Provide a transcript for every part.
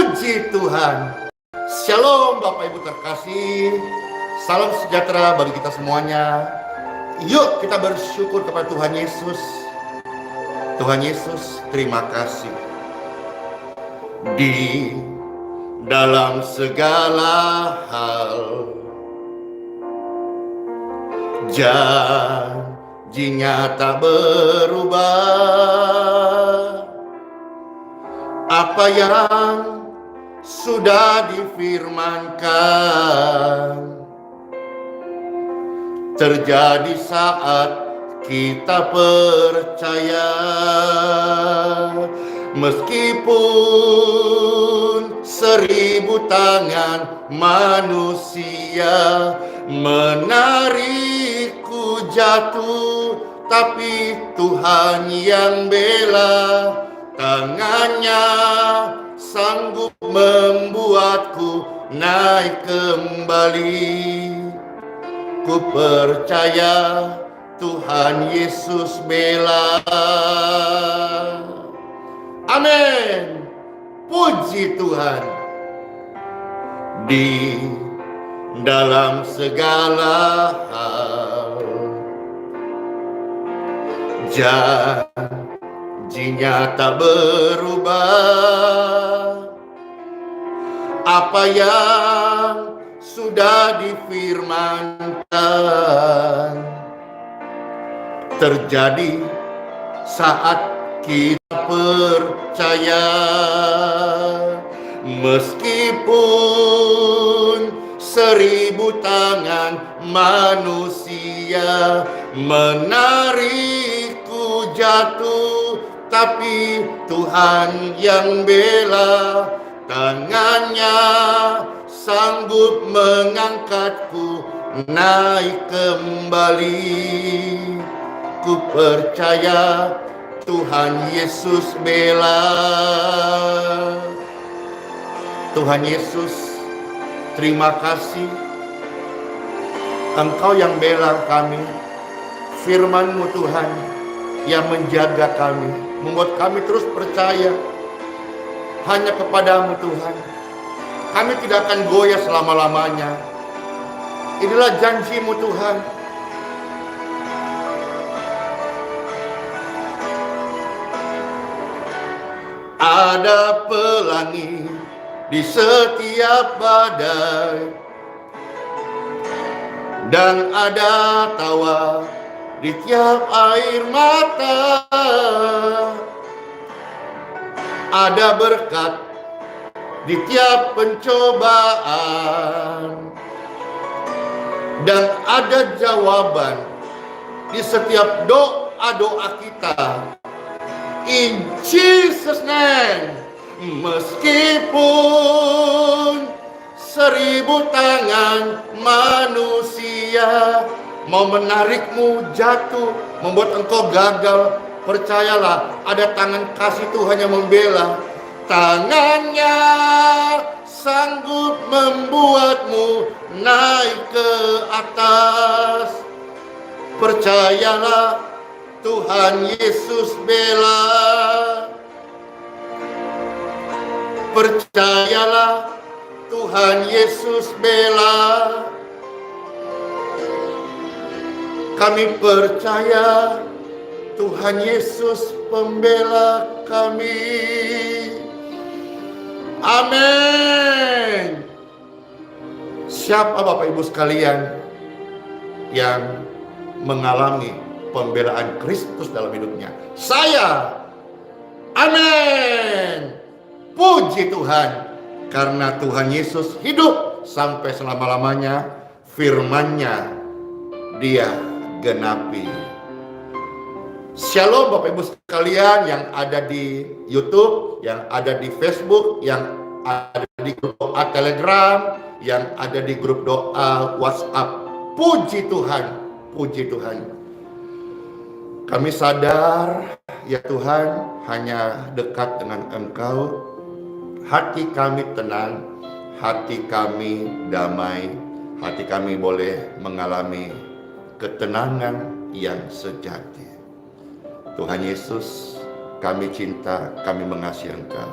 Puji Tuhan. Shalom Bapak Ibu terkasih. Salam sejahtera bagi kita semuanya. Yuk kita bersyukur kepada Tuhan Yesus. Tuhan Yesus, terima kasih. Di dalam segala hal, janjinya tak berubah. Apa yang sudah difirmankan terjadi saat kita percaya. Meskipun 1000 tangan manusia menarikku jatuh, tapi Tuhan yang bela. Tangannya sanggup membuatku naik kembali. Ku percaya Tuhan Yesus bela. Amin. Puji Tuhan. Di dalam segala hal, janjinya tak berubah. Apa yang sudah difirmankan terjadi saat kita percaya. Meskipun 1000 tangan manusia menarikku jatuh, tapi Tuhan yang bela. Tangannya sanggup mengangkatku naik kembali. Ku percaya Tuhan Yesus bela. Tuhan Yesus, terima kasih. Engkau yang bela kami. Firman-Mu Tuhan yang menjaga kami, membuat kami terus percaya hanya kepadamu Tuhan. Kami tidak akan goyah selama-lamanya. Inilah janji-Mu Tuhan. Ada pelangi di setiap badai, dan ada tawa di tiap air mata. Ada berkat di tiap pencobaan, dan ada jawaban di setiap doa-doa kita. In Jesus' name. Meskipun 1000 tangan manusia mau menarikmu jatuh, membuat engkau gagal, percayalah ada tangan kasih Tuhan yang membela. Tangannya sanggup membuatmu naik ke atas. Percayalah Tuhan Yesus bela. Percayalah Tuhan Yesus bela. Kami percaya Tuhan Yesus pembela kami. Amin. Siapa Bapak Ibu sekalian yang mengalami pembelaan Kristus dalam hidupnya? Saya. Amin. Puji Tuhan. Karena Tuhan Yesus hidup sampai selama-lamanya. Firman-Nya Dia genapi. Shalom Bapak Ibu sekalian yang ada di YouTube, yang ada di Facebook, yang ada di grup doa Telegram, yang ada di grup doa WhatsApp. Puji Tuhan, puji Tuhan. Kami sadar ya Tuhan, hanya dekat dengan Engkau, hati kami tenang, hati kami damai, hati kami boleh mengalami ketenangan yang sejati. Tuhan Yesus, kami cinta, kami mengasihi Engkau.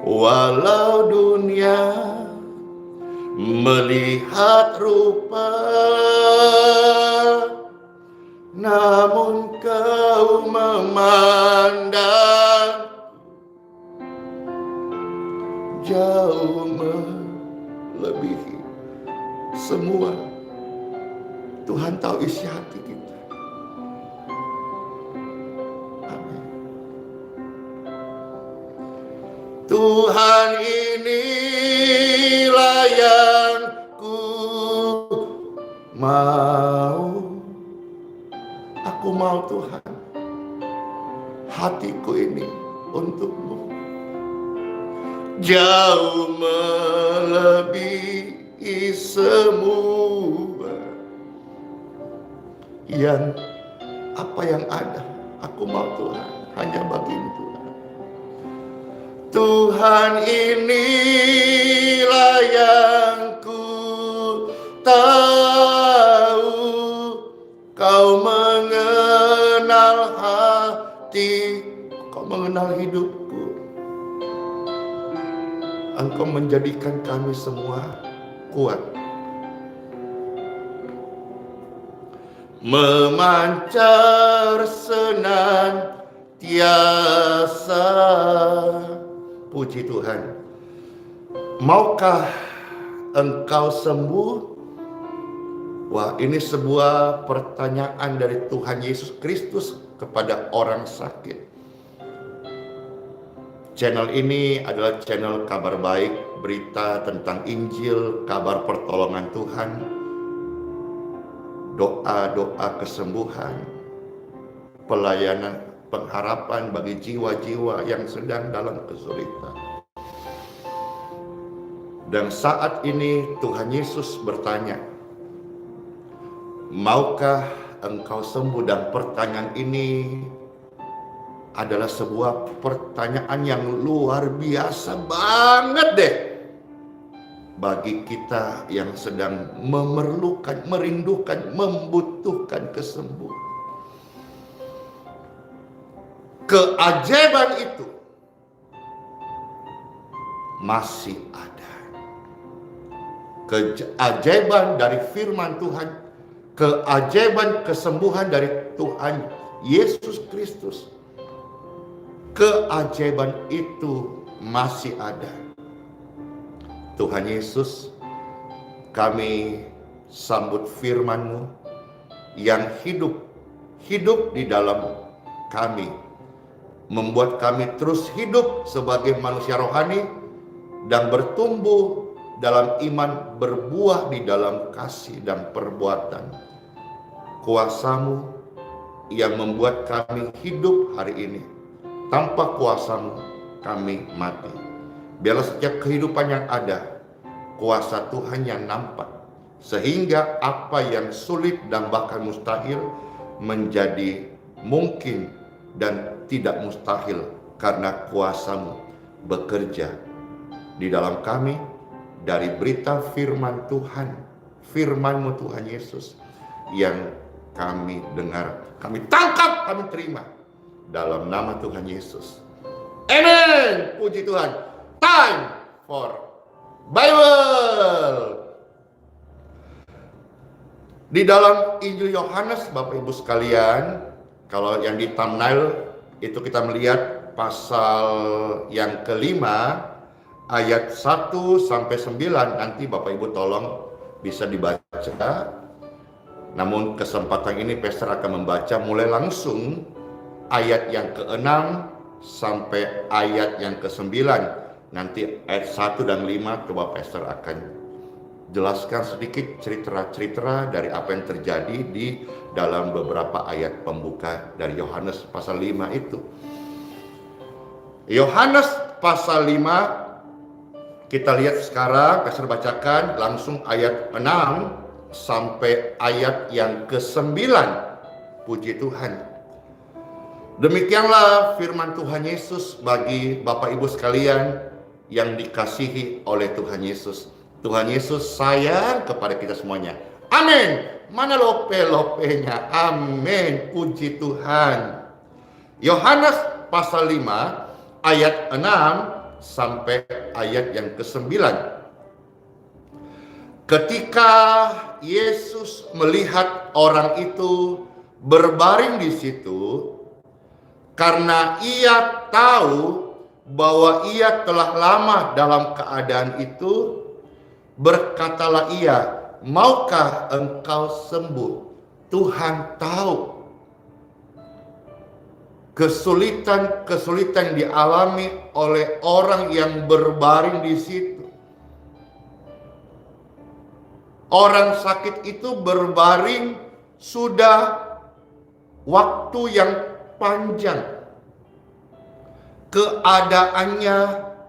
Walau dunia melihat rupa, namun kau memandang jauh melebihi semua. Tuhan tahu isi hati kita. Amin. Tuhan, inilah yang ku mau. Aku mau Tuhan, hatiku ini untuk-Mu. Jauh melebihi semua yang apa yang ada. Aku mau Tuhan, hanya bagi-Mu Tuhan. Tuhan, inilah yang ku tahu. Kau mengenal hati, Kau mengenal hidupku. Engkau menjadikan kami semua kuat, memancar senantiasa. Puji Tuhan. Maukah engkau sembuh? Wah, ini sebuah pertanyaan dari Tuhan Yesus Kristus kepada orang sakit. Channel ini adalah channel kabar baik, berita tentang Injil, kabar pertolongan Tuhan, doa-doa kesembuhan, pelayanan pengharapan bagi jiwa-jiwa yang sedang dalam kesulitan. Dan saat ini Tuhan Yesus bertanya, maukah engkau sembuh? Dan pertanyaan ini adalah sebuah pertanyaan yang luar biasa banget deh bagi kita yang sedang memerlukan, merindukan, membutuhkan kesembuhan. Keajaiban itu masih ada. Keajaiban dari firman Tuhan, keajaiban kesembuhan dari Tuhan Yesus Kristus, keajaiban itu masih ada. Tuhan Yesus, kami sambut firman-Mu yang hidup di dalam kami, membuat kami terus hidup sebagai manusia rohani dan bertumbuh dalam iman, berbuah di dalam kasih dan perbuatan. Kuasa-Mu yang membuat kami hidup hari ini. Tanpa kuasa-Mu kami mati. Biarlah setiap kehidupan yang ada, kuasa Tuhan yang nampak, sehingga apa yang sulit dan bahkan mustahil menjadi mungkin dan tidak mustahil, karena kuasa-Mu bekerja di dalam kami. Dari berita firman Tuhan, firman-Mu Tuhan Yesus yang kami dengar, kami tangkap, kami terima dalam nama Tuhan Yesus. Amen. Puji Tuhan. Time for Bible. Di dalam Injil Yohanes, Bapak Ibu sekalian, kalau yang di thumbnail itu kita melihat pasal yang kelima, ayat 1 sampai 9. Nanti Bapak Ibu tolong bisa dibaca. Namun kesempatan ini Pastor akan membaca mulai langsung ayat yang ke-6 sampai ayat yang ke-9. Nanti ayat 1 dan 5 coba Pastor akan jelaskan sedikit cerita-cerita dari apa yang terjadi di dalam beberapa ayat pembuka dari Yohanes pasal 5 itu. Yohanes pasal 5, kita lihat sekarang, Pastor bacakan langsung ayat 6 sampai ayat yang ke-9. Puji Tuhan. Demikianlah firman Tuhan Yesus bagi Bapak Ibu sekalian yang dikasihi oleh Tuhan Yesus. Tuhan Yesus sayang kepada kita semuanya. Amin. Mana lope-lopenya? Amin. Puji Tuhan. Yohanes pasal 5 ayat 6 sampai ayat yang ke-9. Ketika Yesus melihat orang itu berbaring di situ, karena ia tahu bahwa ia telah lama dalam keadaan itu, berkatalah ia, "Maukah engkau sembuh?" Tuhan tahu kesulitan-kesulitan yang dialami oleh orang yang berbaring di situ. Orang sakit itu berbaring sudah waktu yang panjang. Keadaannya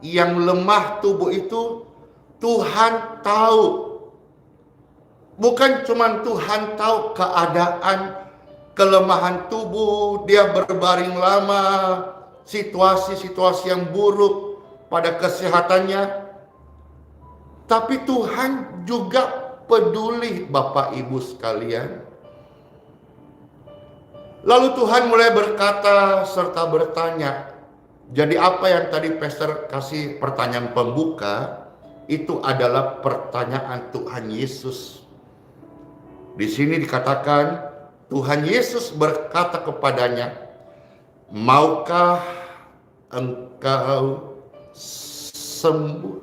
yang lemah tubuh itu Tuhan tahu. Bukan cuma Tuhan tahu keadaan kelemahan tubuh, dia berbaring lama, situasi-situasi yang buruk pada kesehatannya. Tapi Tuhan juga peduli Bapak Ibu sekalian. Lalu Tuhan mulai berkata serta bertanya. Jadi apa yang tadi Pastor kasih pertanyaan pembuka, itu adalah pertanyaan Tuhan Yesus. Di sini dikatakan Tuhan Yesus berkata kepadanya, "Maukah engkau sembuh?"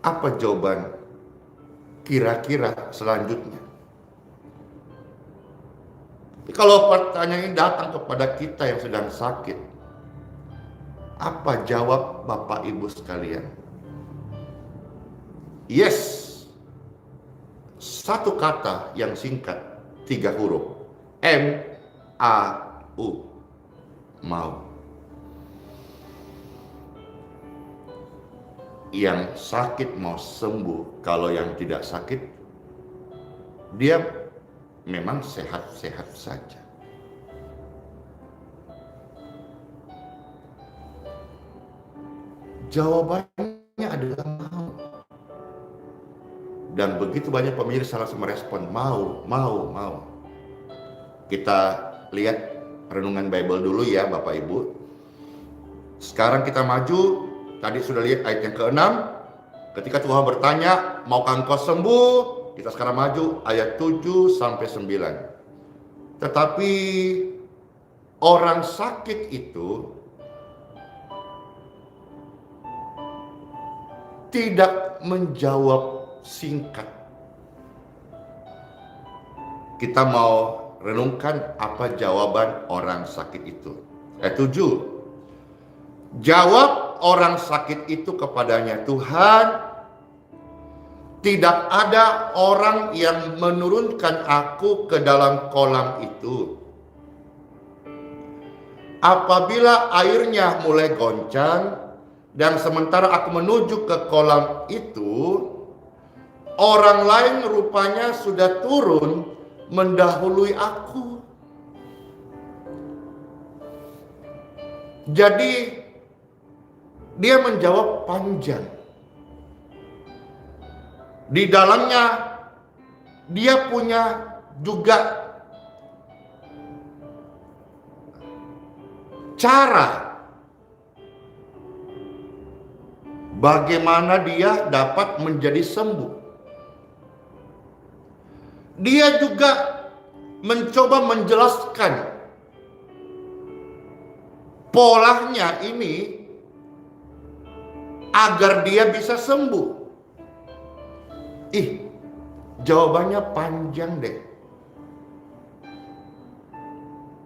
Apa jawaban kira-kira selanjutnya? Kalau pertanyaan ini datang kepada kita yang sedang sakit, apa jawab Bapak Ibu sekalian? Yes. Satu kata yang singkat, 3 huruf. M-A-U. Mau. Yang sakit mau sembuh. Kalau yang tidak sakit, dia memang sehat-sehat saja. Jawabannya adalah mau. Dan begitu banyak pemirsa langsung merespon, mau. Kita lihat renungan Bible dulu ya Bapak Ibu. Sekarang kita maju. Tadi sudah lihat ayat yang ke-6. Ketika Tuhan bertanya, "Maukah engkau sembuh?" Kita sekarang maju ayat 7 sampai 9. Tetapi orang sakit itu tidak menjawab singkat. Kita mau renungkan apa jawaban orang sakit itu. Ayat 7. Jawab orang sakit itu kepadanya, "Tuhan, tidak ada orang yang menurunkan aku ke dalam kolam itu. Apabila airnya mulai goncang dan sementara aku menuju ke kolam itu, orang lain rupanya sudah turun mendahului aku." Jadi dia menjawab panjang. Di dalamnya dia punya juga cara bagaimana dia dapat menjadi sembuh. Dia juga mencoba menjelaskan polanya ini agar dia bisa sembuh. Jawabannya panjang deh.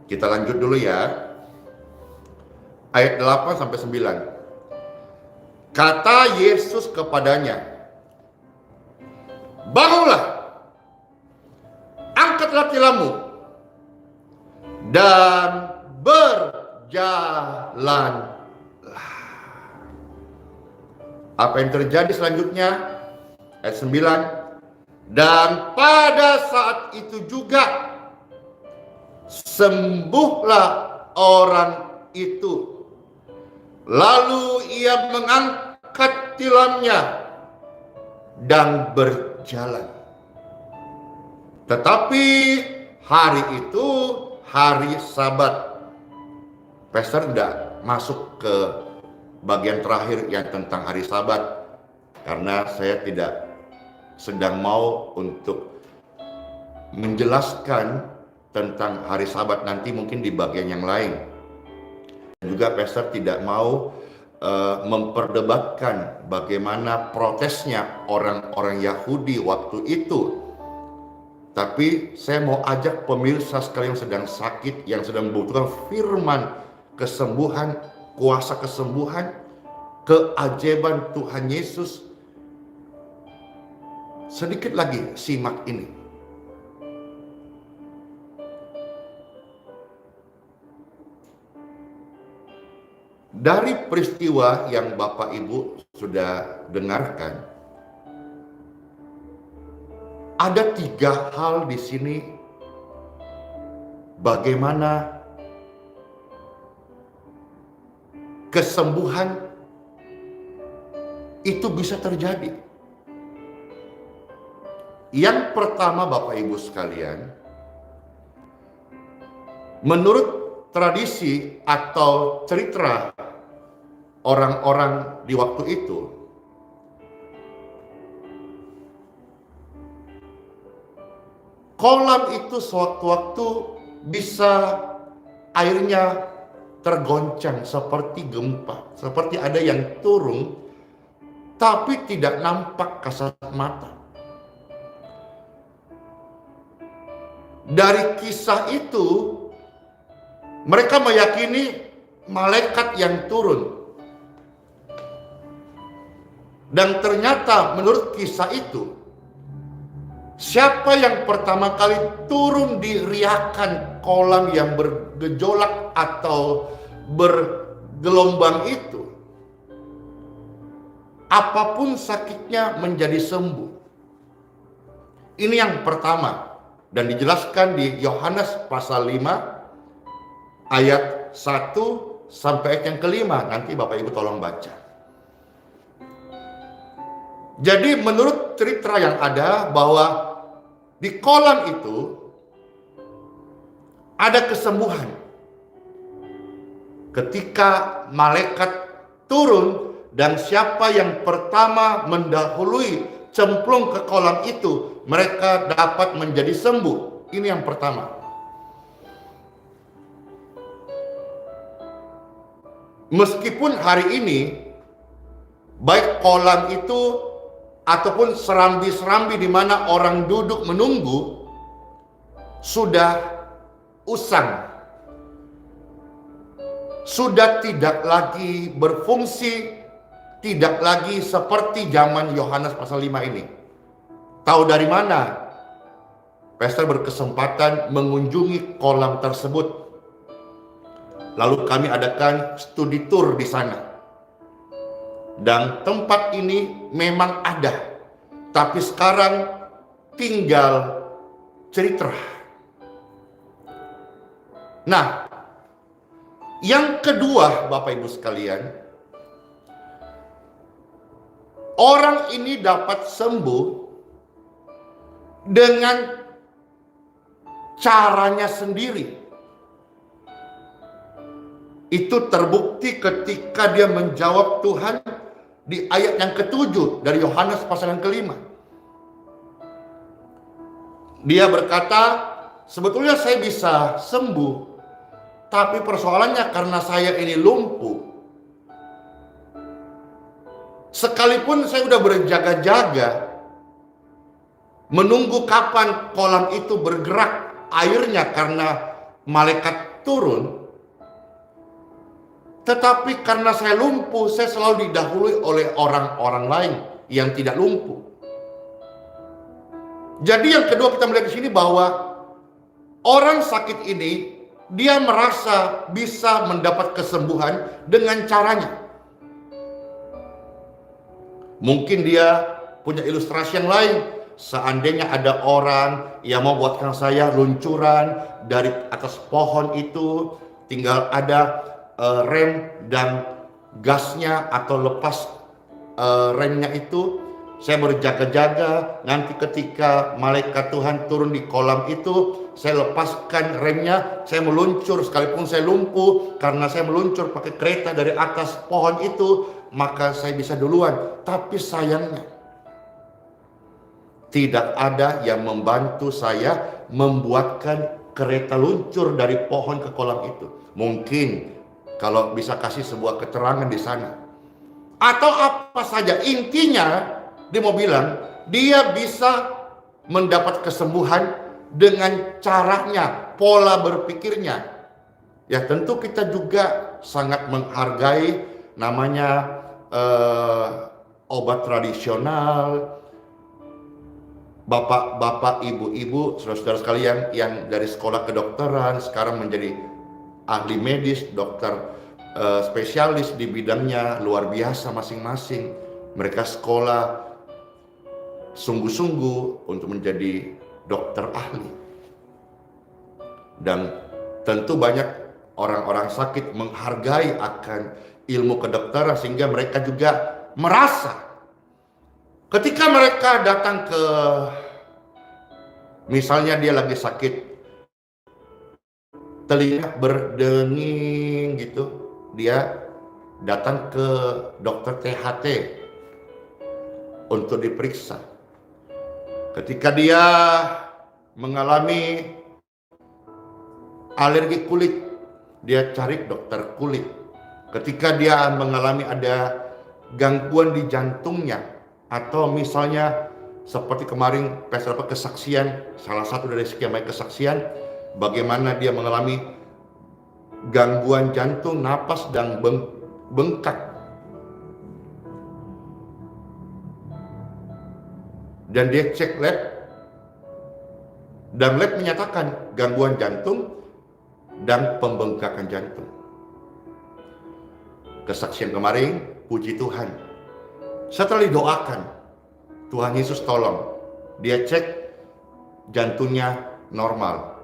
Kita lanjut dulu ya. Ayat 8 sampai 9. Kata Yesus kepadanya, "Bangunlah, angkatlah tilammu, dan berjalan." Apa yang terjadi selanjutnya? Ayat 9. Dan pada saat itu juga sembuhlah orang itu. Lalu ia mengangkat tilamnya dan berjalan. Tetapi hari itu hari Sabat. Pastor tidak masuk ke bagian terakhir yang tentang hari Sabat, karena saya tidak sedang mau untuk menjelaskan tentang hari Sabat, nanti mungkin di bagian yang lain. Dan juga pastor tidak mau memperdebatkan bagaimana protesnya orang-orang Yahudi waktu itu. Tapi saya mau ajak pemirsa sekalian yang sedang sakit, yang sedang membutuhkan firman kesembuhan, kuasa kesembuhan, keajaiban Tuhan Yesus. Sedikit lagi simak ini. Dari peristiwa yang Bapak Ibu sudah dengarkan, ada 3 hal di sini bagaimana kesembuhan itu bisa terjadi. Yang pertama, Bapak Ibu sekalian, menurut tradisi atau cerita orang-orang di waktu itu, kolam itu sewaktu-waktu bisa airnya tergoncang seperti gempa, seperti ada yang turun, tapi tidak nampak kasat mata. Dari kisah itu, mereka meyakini malaikat yang turun. Dan ternyata menurut kisah itu, siapa yang pertama kali turun di riakan kolam yang bergejolak atau bergelombang itu, apapun sakitnya menjadi sembuh. Ini yang pertama, dan dijelaskan di Yohanes pasal 5 ayat 1 sampai ayat yang kelima. Nanti Bapak Ibu tolong baca. Jadi menurut cerita yang ada, bahwa di kolam itu ada kesembuhan. Ketika malaikat turun, dan siapa yang pertama mendahului cemplung ke kolam itu, mereka dapat menjadi sembuh. Ini yang pertama. Meskipun hari ini baik kolam itu ataupun serambi-serambi di mana orang duduk menunggu sudah usang, sudah tidak lagi berfungsi, tidak lagi seperti zaman Yohanes pasal 5 ini. Tahu dari mana? Pastor berkesempatan mengunjungi kolam tersebut. Lalu kami adakan studi tour di sana. Dan tempat ini memang ada, tapi sekarang tinggal cerita. Nah, yang kedua, Bapak Ibu sekalian, orang ini dapat sembuh dengan caranya sendiri. Itu terbukti ketika dia menjawab Tuhan di ayat yang ke-7 dari Yohanes pasal yang ke-5. Dia berkata, sebetulnya saya bisa sembuh, tapi persoalannya karena saya ini lumpuh. Sekalipun saya sudah berjaga-jaga menunggu kapan kolam itu bergerak airnya karena malaikat turun, tetapi karena saya lumpuh, saya selalu didahului oleh orang-orang lain yang tidak lumpuh. Jadi yang kedua kita melihat di sini bahwa orang sakit ini, dia merasa bisa mendapat kesembuhan dengan caranya. Mungkin dia punya ilustrasi yang lain. Seandainya ada orang yang mau buatkan saya luncuran dari atas pohon itu, tinggal ada rem dan gasnya atau lepas remnya itu, Saya berjaga-jaga, nanti ketika malaikat Tuhan turun di kolam itu, saya lepaskan remnya, saya meluncur sekalipun saya lumpuh, karena saya meluncur pakai kereta dari atas pohon itu, maka saya bisa duluan. Tapi sayangnya, tidak ada yang membantu saya membuatkan kereta luncur dari pohon ke kolam itu. Mungkin kalau bisa kasih sebuah keterangan di sana. Atau apa saja, intinya dia mau bilang, dia bisa mendapat kesembuhan dengan caranya, pola berpikirnya. Ya tentu kita juga sangat menghargai namanya obat tradisional. Bapak-bapak, ibu-ibu, saudara-saudara sekalian yang dari sekolah kedokteran sekarang menjadi ahli medis, dokter spesialis di bidangnya luar biasa masing-masing. Mereka sekolah sungguh-sungguh untuk menjadi dokter ahli. Dan tentu banyak orang-orang sakit menghargai akan ilmu kedokteran sehingga mereka juga merasa ketika mereka datang ke, misalnya dia lagi sakit, telinga berdenging gitu, dia datang ke dokter THT untuk diperiksa. Ketika dia mengalami alergi kulit, dia cari dokter kulit. Ketika dia mengalami ada gangguan di jantungnya, atau misalnya seperti kemarin kesaksian, salah satu dari sekian banyak kesaksian, bagaimana dia mengalami gangguan jantung, napas dan bengkak. Dan dia cek lab, dan lab menyatakan gangguan jantung dan pembengkakan jantung. Kesaksian kemarin, puji Tuhan, setelah didoakan, Tuhan Yesus tolong, dia cek jantungnya normal,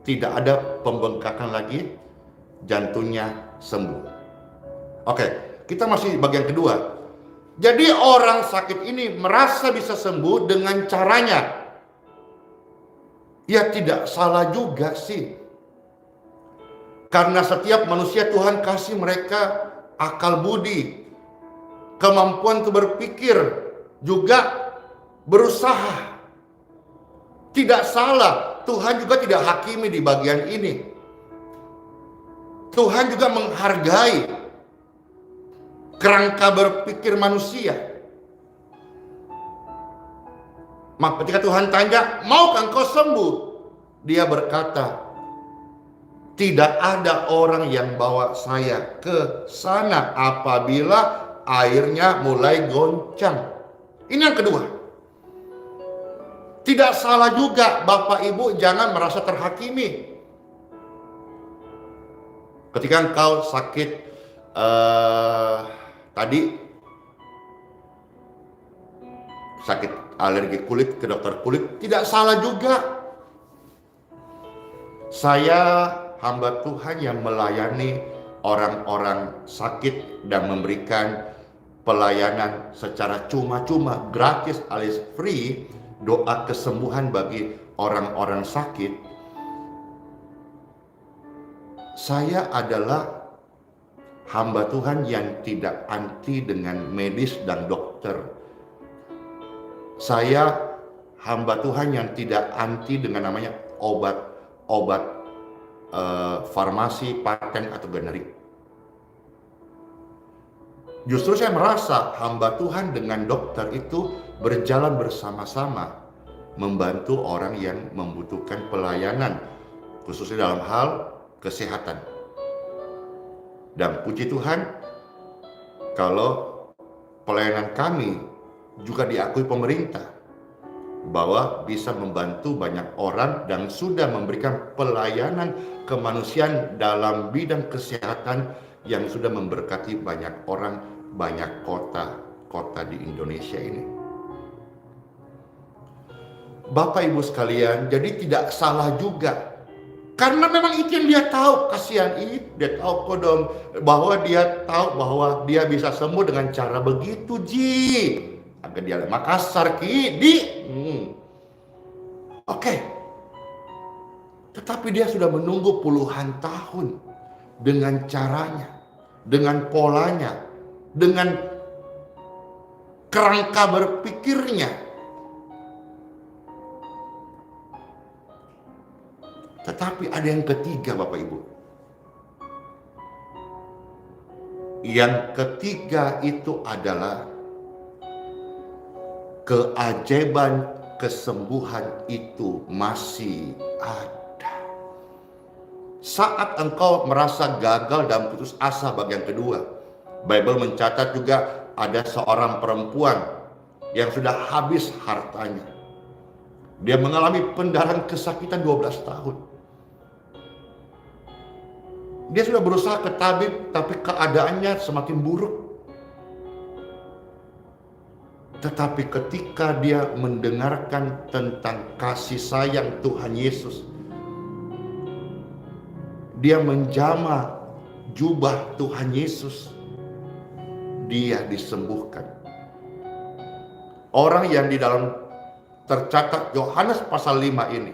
tidak ada pembengkakan lagi, jantungnya sembuh. Oke, kita masih bagian kedua. Jadi orang sakit ini merasa bisa sembuh dengan caranya. Ya tidak salah juga sih. Karena setiap manusia Tuhan kasih mereka akal budi, kemampuan untuk berpikir, juga berusaha. Tidak salah, Tuhan juga tidak hakimi di bagian ini. Tuhan juga menghargai kerangka berpikir manusia. Maka ketika Tuhan tanya, maukah engkau sembuh? Dia berkata, tidak ada orang yang bawa saya ke sana apabila airnya mulai goncang. Ini yang kedua. Tidak salah juga, Bapak Ibu jangan merasa terhakimi. Ketika engkau sakit tadi, sakit alergi kulit, ke dokter kulit, tidak salah juga. Saya hamba Tuhan yang melayani orang-orang sakit dan memberikan pelayanan secara cuma-cuma, gratis alias free, doa kesembuhan bagi orang-orang sakit. Saya adalah hamba Tuhan yang tidak anti dengan medis dan dokter. Saya hamba Tuhan yang tidak anti dengan namanya obat farmasi, paten atau generik. Justru saya merasa hamba Tuhan dengan dokter itu berjalan bersama-sama membantu orang yang membutuhkan pelayanan, khususnya dalam hal kesehatan. Dan puji Tuhan, kalau pelayanan kami juga diakui pemerintah bahwa bisa membantu banyak orang dan sudah memberikan pelayanan kemanusiaan dalam bidang kesehatan yang sudah memberkati banyak orang, banyak kota di Indonesia ini. Bapak Ibu sekalian, jadi tidak salah juga. Karena memang itu yang dia tahu, kasihan ini dia tahu kodong, bahwa dia tahu bahwa dia bisa sembuh dengan cara begitu, Ji. Agak dia Makassar di. Oke. Tetapi dia sudah menunggu puluhan tahun dengan caranya, dengan polanya, dengan kerangka berpikirnya. Tetapi ada yang ketiga, Bapak Ibu. Yang ketiga itu adalah keajaiban kesembuhan itu masih ada. Saat engkau merasa gagal dan putus asa bagian kedua, Bible mencatat juga ada seorang perempuan yang sudah habis hartanya. Dia mengalami pendarahan kesakitan 12 tahun. Dia sudah berusaha ke tabib, tapi keadaannya semakin buruk. Tetapi ketika dia mendengarkan tentang kasih sayang Tuhan Yesus, dia menjamah jubah Tuhan Yesus, dia disembuhkan. Orang yang di dalam tercatat Yohanes pasal 5 ini,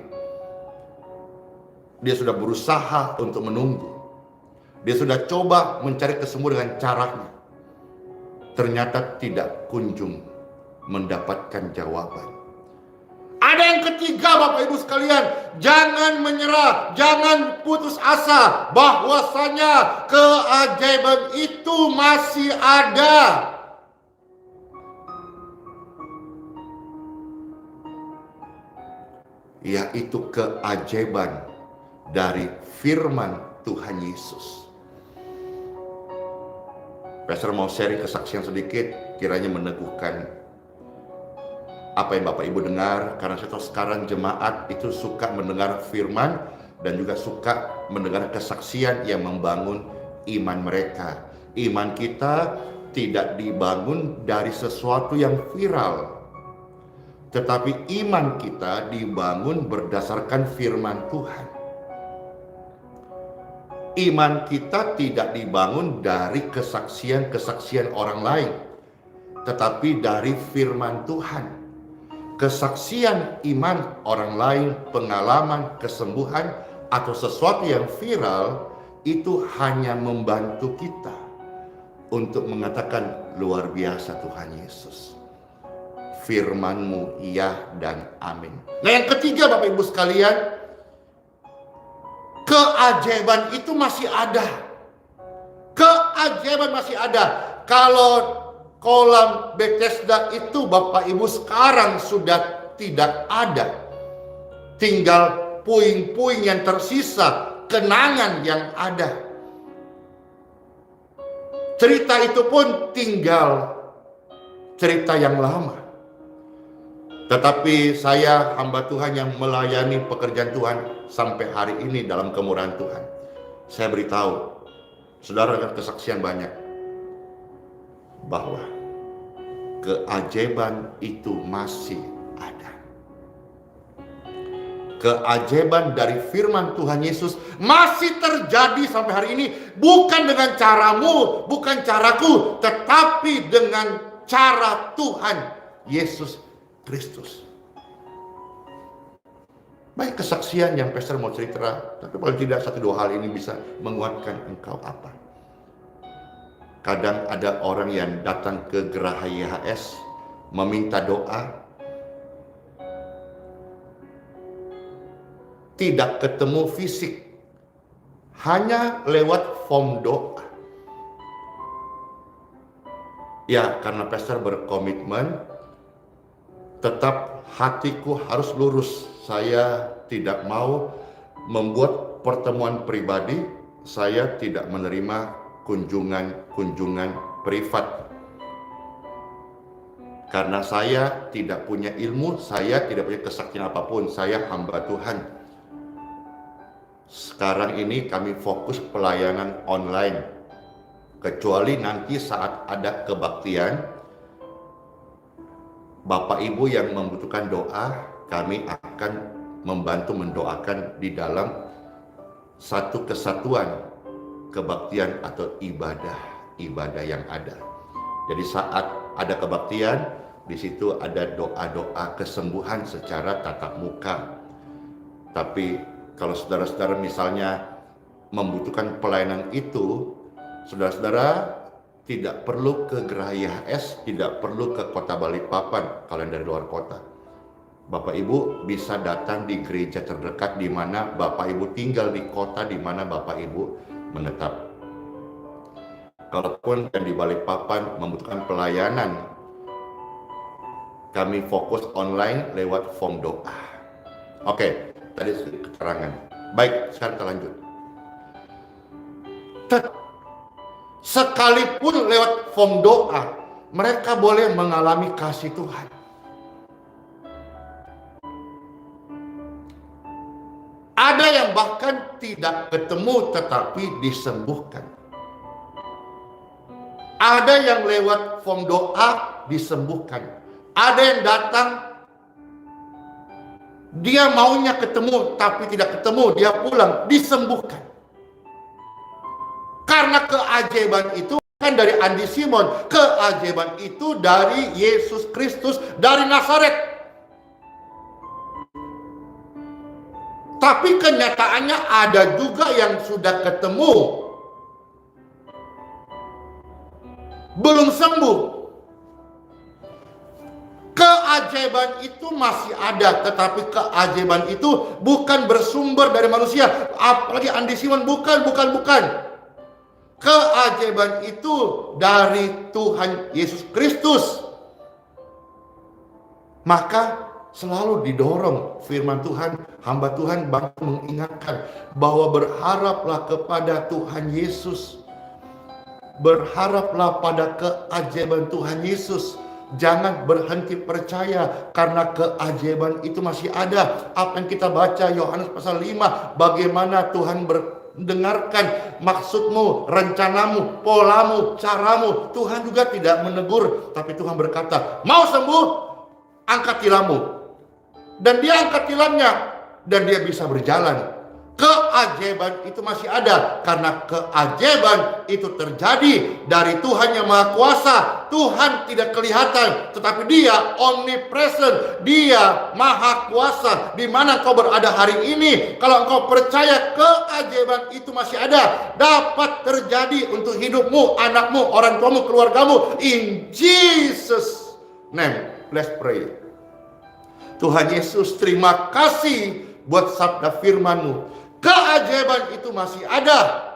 dia sudah berusaha untuk menunggu. Dia sudah coba mencari kesembuhan dengan caranya. Ternyata tidak kunjung mendapatkan jawaban. Ada yang ketiga, Bapak Ibu sekalian, jangan menyerah, jangan putus asa, bahwasanya keajaiban itu masih ada. Yaitu keajaiban dari firman Tuhan Yesus. Pastor mau sharing kesaksian sedikit, kiranya meneguhkan apa yang Bapak Ibu dengar, karena saya tahu sekarang jemaat itu suka mendengar firman dan juga suka mendengar kesaksian yang membangun iman mereka. Iman kita tidak dibangun dari sesuatu yang viral, tetapi iman kita dibangun berdasarkan firman Tuhan. Iman kita tidak dibangun dari kesaksian-kesaksian orang lain, tetapi dari firman Tuhan. Kesaksian iman orang lain, pengalaman, kesembuhan, atau sesuatu yang viral, itu hanya membantu kita untuk mengatakan luar biasa Tuhan Yesus. Firman-Mu ya dan amin. Nah, yang ketiga, Bapak Ibu sekalian, keajaiban itu masih ada. Keajaiban masih ada. Kalau kolam Bethesda itu Bapak Ibu sekarang sudah tidak ada. Tinggal puing-puing yang tersisa, kenangan yang ada. Cerita itu pun tinggal cerita yang lama. Tetapi saya hamba Tuhan yang melayani pekerjaan Tuhan sampai hari ini dalam kemurahan Tuhan, saya beritahu, saudara, dengan kesaksian banyak bahwa keajaiban itu masih ada. Keajaiban dari firman Tuhan Yesus masih terjadi sampai hari ini, bukan dengan caramu, bukan caraku, tetapi dengan cara Tuhan Yesus Kristus. Baik kesaksian yang pastor mau cerita, tapi paling tidak satu dua hal ini bisa menguatkan engkau apa. Kadang ada orang yang datang ke Geraha YHS meminta doa, tidak ketemu fisik, hanya lewat form doa. Ya, karena pastor berkomitmen, tetap hatiku harus lurus. Saya tidak mau membuat pertemuan pribadi. Saya tidak menerima kunjungan privat. Karena saya tidak punya ilmu, saya tidak punya kesaktian apapun. Saya hamba Tuhan. Sekarang ini kami fokus pelayanan online. Kecuali nanti saat ada kebaktian, Bapak Ibu yang membutuhkan doa, kami akan membantu mendoakan di dalam satu kesatuan kebaktian atau ibadah yang ada. Jadi saat ada kebaktian, Di situ ada doa-doa kesembuhan secara tatap muka. Tapi kalau saudara-saudara misalnya membutuhkan pelayanan itu, saudara-saudara tidak perlu ke Geraha HS, tidak perlu ke kota Balikpapan kalau yang dari luar kota. Bapak Ibu bisa datang di gereja terdekat di mana Bapak Ibu tinggal, di kota di mana Bapak Ibu menetap. Kalaupun yang di Balikpapan membutuhkan pelayanan, kami fokus online lewat form doa. Oke, tadi keterangan. Baik, sekarang kita lanjut. Sekalipun lewat form doa, mereka boleh mengalami kasih Tuhan. Ada yang bahkan tidak ketemu tetapi disembuhkan. Ada yang lewat form doa disembuhkan. Ada yang datang, dia maunya ketemu tapi tidak ketemu, dia pulang, disembuhkan. Karena keajaiban itu bukan dari Andi Simon, keajaiban itu dari Yesus Kristus dari Nazaret. Tapi kenyataannya ada juga yang sudah ketemu, belum sembuh. Keajaiban itu masih ada, tetapi keajaiban itu bukan bersumber dari manusia. Apalagi Andi Simon, bukan. Keajaiban itu dari Tuhan Yesus Kristus. Maka selalu didorong firman Tuhan, hamba Tuhan bahkan mengingatkan bahwa berharaplah kepada Tuhan Yesus. Berharaplah pada keajaiban Tuhan Yesus. Jangan berhenti percaya karena keajaiban itu masih ada. Apa yang kita baca Yohanes pasal 5, bagaimana Tuhan mendengarkan maksudmu, rencanamu, polamu, caramu. Tuhan juga tidak menegur, tapi Tuhan berkata, mau sembuh, angkat tilammu. Dan dia angkat tilamnya, dan dia bisa berjalan. Keajaiban itu masih ada, karena keajaiban itu terjadi dari Tuhan yang Maha Kuasa. Tuhan tidak kelihatan, tetapi Dia omnipresent, Dia Maha Kuasa. Di mana kau berada hari ini, kalau engkau percaya keajaiban itu masih ada, dapat terjadi untuk hidupmu, anakmu, orang tuamu, keluargamu. In Jesus' name, let's pray. Tuhan Yesus, terima kasih buat sabda firman-Mu. Keajaiban itu masih ada,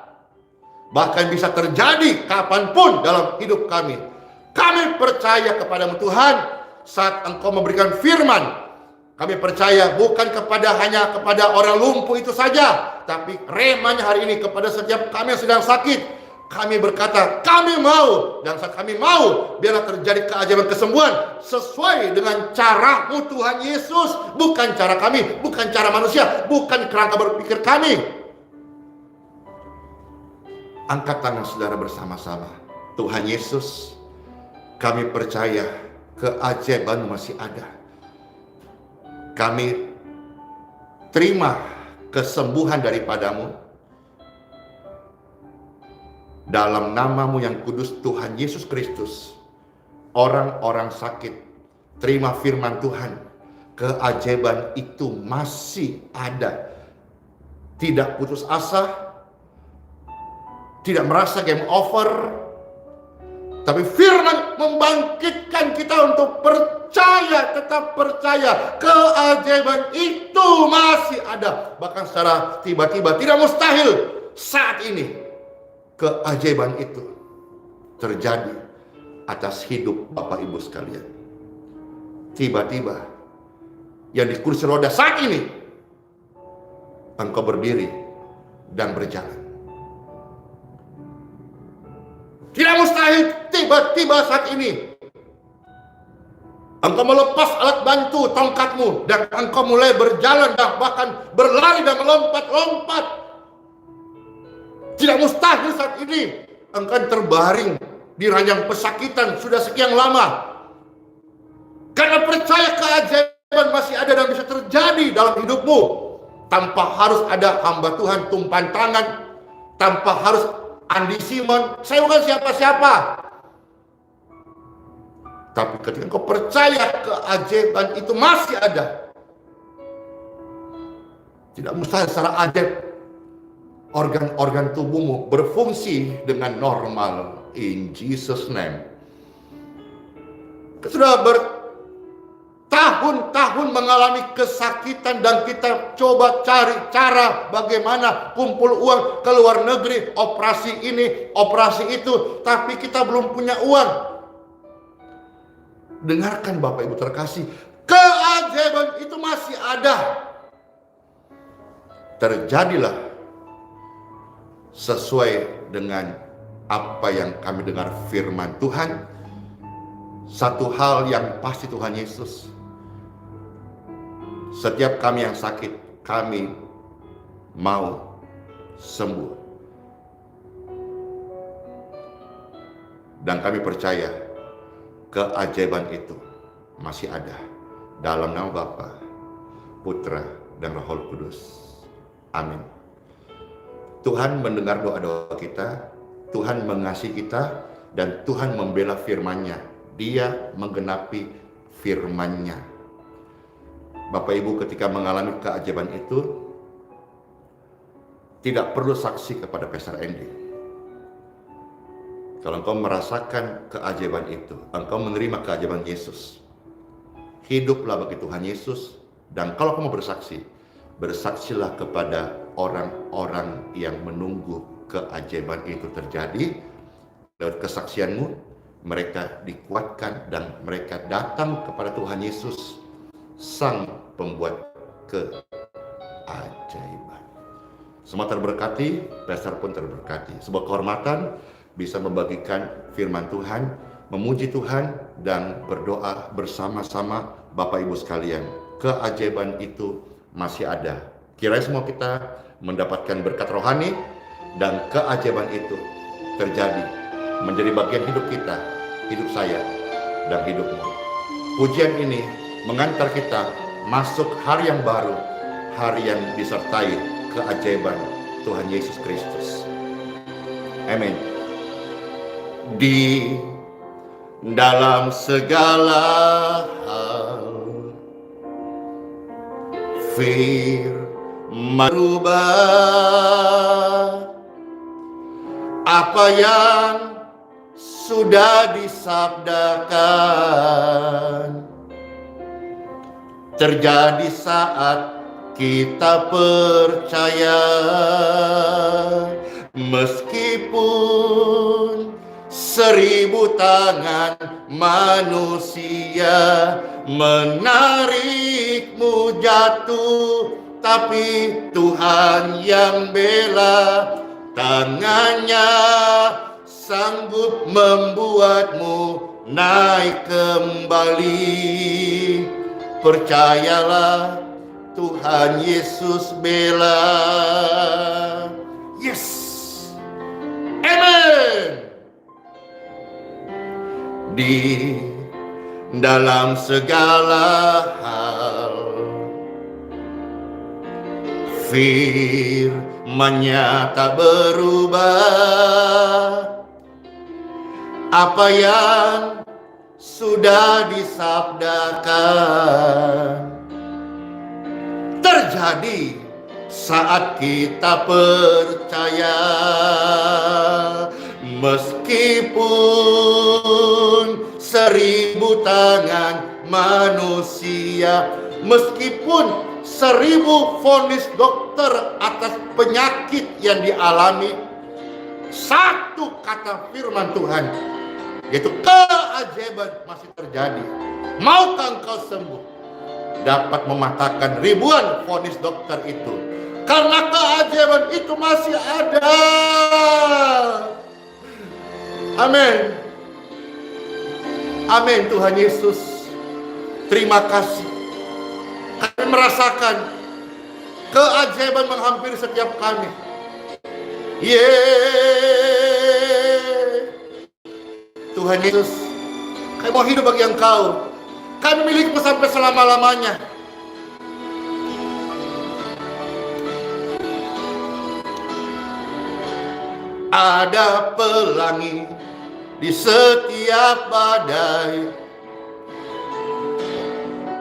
bahkan bisa terjadi kapanpun dalam hidup kami. Kami percaya kepadamu Tuhan, saat Engkau memberikan firman. Kami percaya bukan hanya kepada orang lumpuh itu saja, tapi remanya hari ini kepada setiap kami yang sedang sakit. Kami berkata, kami mau, dan saat kami mau, biarlah terjadi keajaiban kesembuhan sesuai dengan cara-Mu Tuhan Yesus, bukan cara kami, bukan cara manusia, bukan kerangka berpikir kami. Angkat tangan saudara bersama-sama. Tuhan Yesus, kami percaya keajaiban masih ada. Kami terima kesembuhan daripada-Mu. Dalam nama-Mu yang kudus Tuhan Yesus Kristus, orang-orang sakit, terima firman Tuhan. Keajaiban itu masih ada. Tidak putus asa, tidak merasa game over, tapi firman membangkitkan kita untuk percaya, tetap percaya. Keajaiban itu masih ada. Bahkan secara tiba-tiba, tidak mustahil saat ini keajaiban itu terjadi atas hidup Bapak Ibu sekalian. Tiba-tiba yang di kursi roda saat ini, engkau berdiri dan berjalan. Tidak mustahil tiba-tiba saat ini engkau melepas alat bantu tongkatmu dan engkau mulai berjalan dan bahkan berlari dan melompat-lompat. Tidak mustahil saat ini engkau terbaring di ranjang pesakitan sudah sekian lama. Karena percaya keajaiban masih ada dan bisa terjadi dalam hidupmu. Tanpa harus ada hamba Tuhan tumpan tangan. Tanpa harus Andi Simon. Saya bukan siapa-siapa. Tapi ketika engkau percaya keajaiban itu masih ada, tidak mustahil secara ajaib organ-organ tubuhmu berfungsi dengan normal. In Jesus name. Sudah bertahun-tahun mengalami kesakitan dan kita coba cari cara bagaimana kumpul uang ke luar negeri, operasi ini, operasi itu, tapi kita belum punya uang. Dengarkan Bapak Ibu terkasih, keajaiban itu masih ada. Terjadilah sesuai dengan apa yang kami dengar firman Tuhan. Satu hal yang pasti Tuhan Yesus, setiap kami yang sakit, kami mau sembuh. Dan kami percaya keajaiban itu masih ada. Dalam nama Bapa, Putra, dan Roh Kudus. Amin. Tuhan mendengar doa-doa kita, Tuhan mengasihi kita, dan Tuhan membela firman-Nya. Dia menggenapi firman-Nya. Bapak Ibu ketika mengalami keajaiban itu, tidak perlu saksi kepada Pastor Andy. Kalau engkau merasakan keajaiban itu, engkau menerima keajaiban Yesus, hiduplah bagi Tuhan Yesus. Dan kalau kamu bersaksi, bersaksilah kepada orang-orang yang menunggu keajaiban itu terjadi. Lewat kesaksianmu, mereka dikuatkan dan mereka datang kepada Tuhan Yesus, Sang Pembuat keajaiban. Semua terberkati, Pastor pun terberkati. Sebuah kehormatan bisa membagikan firman Tuhan, memuji Tuhan, dan berdoa bersama-sama Bapak Ibu sekalian. Keajaiban itu masih ada. Kiranya semua kita mendapatkan berkat rohani, dan keajaiban itu terjadi menjadi bagian hidup kita, hidup saya, dan hidupmu. Pujian ini mengantar kita masuk hari yang baru, hari yang disertai keajaiban Tuhan Yesus Kristus. Amin. Di dalam segala hal, firman berubah, apa yang sudah disabdakan terjadi saat kita percaya. Meskipun 1000 tangan manusia menarikmu jatuh, tapi Tuhan yang bela, tangannya sanggup membuatmu naik kembali. Percayalah, Tuhan Yesus bela. Yes, amen. Di dalam segala hal, firman-Nya tak berubah, apa yang sudah disabdakan terjadi saat kita percaya. Meskipun 1000 tangan manusia, meskipun 1000 vonis dokter atas penyakit yang dialami, satu kata firman Tuhan, yaitu keajaiban masih terjadi. Maukah engkau sembuh? Dapat mematahkan ribuan vonis dokter itu, karena keajaiban itu masih ada. Amin. Amin. Tuhan Yesus, terima kasih. Kami merasakan keajaiban menghampiri setiap kami. Tuhan Yesus, kami mau hidup bagi Engkau. Kami milikmu sampai selama-lamanya. Ada pelangi di setiap badai,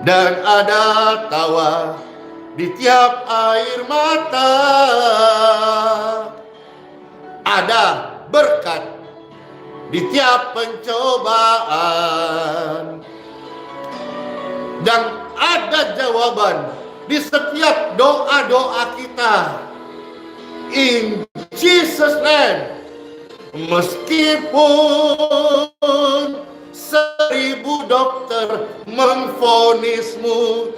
dan ada tawa di tiap air mata. Ada berkat di tiap pencobaan, dan ada jawaban di setiap doa-doa kita. In Jesus' name. Meskipun 1000 dokter memvonismu,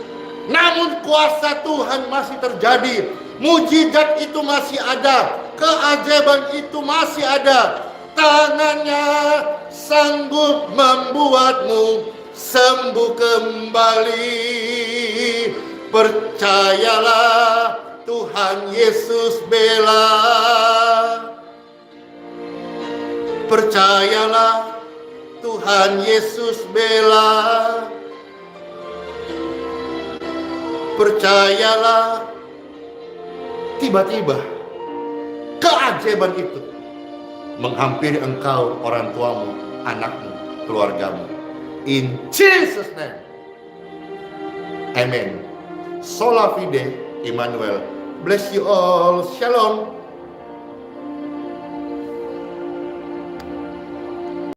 namun kuasa Tuhan masih terjadi. Mujizat itu masih ada, keajaiban itu masih ada. Tangannya sanggup membuatmu sembuh kembali. Percayalah, Tuhan Yesus bela. Percayalah, Tuhan Yesus bela. Percayalah. Tiba-tiba keajaiban itu menghampiri engkau, orang tuamu, anakmu, keluargamu. In Jesus' name. Amen. Sola fide, Emmanuel. Bless you all. Shalom.